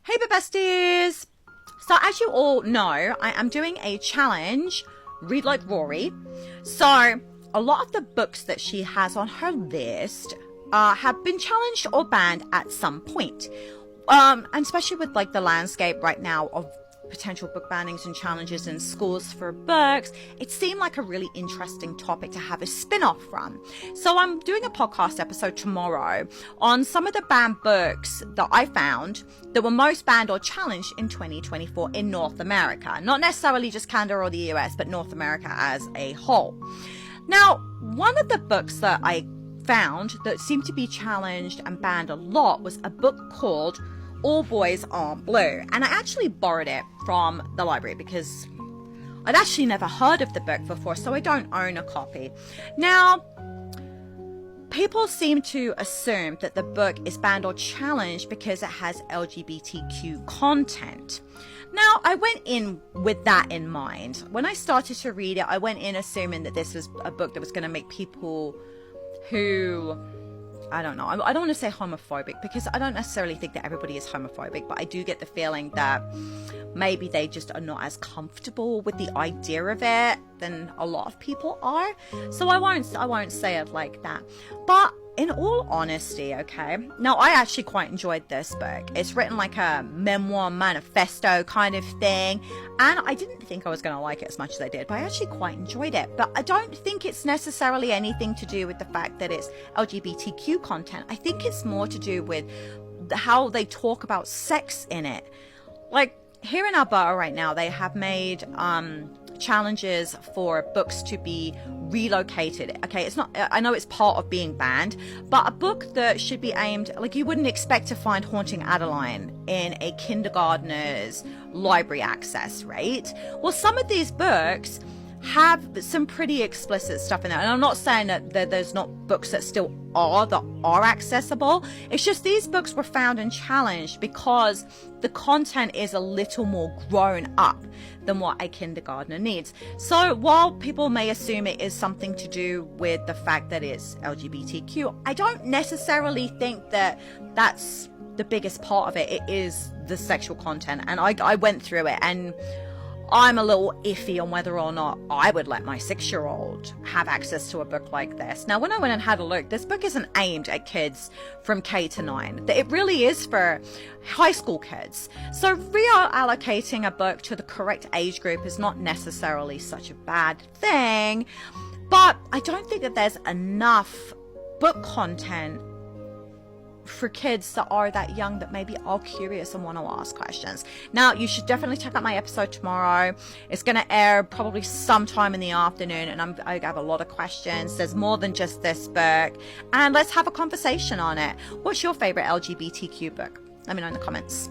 Hey, besties! So as you all know, I am doing a challenge, Read Like Rory. So a lot of the books that she has on her list have been challenged or banned at some point. And especially with like the landscape right now of potential book bannings and challenges in schools for books, it seemed like a really interesting topic to have a spin-off from. So I'm doing a podcast episode tomorrow on some of the banned books that I found that were most banned or challenged in 2024 in North America. Not necessarily just Canada or the US, but North America as a whole. Now, one of the books that I found that seemed to be challenged and banned a lot was a book called All Boys Aren't Blue, and I actually borrowed it from the library because I'd actually never heard of the book before, so I don't own a copy. Now, people seem to assume that the book is banned or challenged because it has LGBTQ content. Now, I went in with that in mind. When I started to read it, I went in assuming that this was a book that was going to make people who, I don't know, I don't want to say homophobic because I don't necessarily think that everybody is homophobic, but I do get the feeling that maybe they just are not as comfortable with the idea of it than a lot of people are. So I won't say it like that. But in all honesty, okay, now I actually quite enjoyed this book. It's written like a memoir manifesto kind of thing, and I didn't think I was going to like it as much as I did, but I actually quite enjoyed it. But I don't think it's necessarily anything to do with the fact that it's LGBTQ content. I think it's more to do with how they talk about sex in it. Like here in Alberta right now, they have made challenges for books to be relocated. Okay, it's not, I know it's part of being banned, but a book that should be aimed, like you wouldn't expect to find Haunting Adeline in a kindergartner's library access, right? Well, some of these books have some pretty explicit stuff in there, and I'm not saying that there's not books that still are accessible. It's just these books were found and challenged because the content is a little more grown up than what a kindergartner needs. So while people may assume it is something to do with the fact that it's LGBTQ, I don't necessarily think that that's the biggest part of it. It is the sexual content, and I went through it, and I'm a little iffy on whether or not I would let my 6-year-old have access to a book like this. Now, when I went and had a look, this book isn't aimed at kids from K to 9. It really is for high school kids. So reallocating a book to the correct age group is not necessarily such a bad thing, but I don't think that there's enough book content for kids that are that young that maybe are curious and want to ask questions. Now, you should definitely check out my episode tomorrow. It's going to air probably sometime in the afternoon, and I have a lot of questions. There's more than just this book, and let's have a conversation on it. What's your favorite LGBTQ book? Let me know in the comments.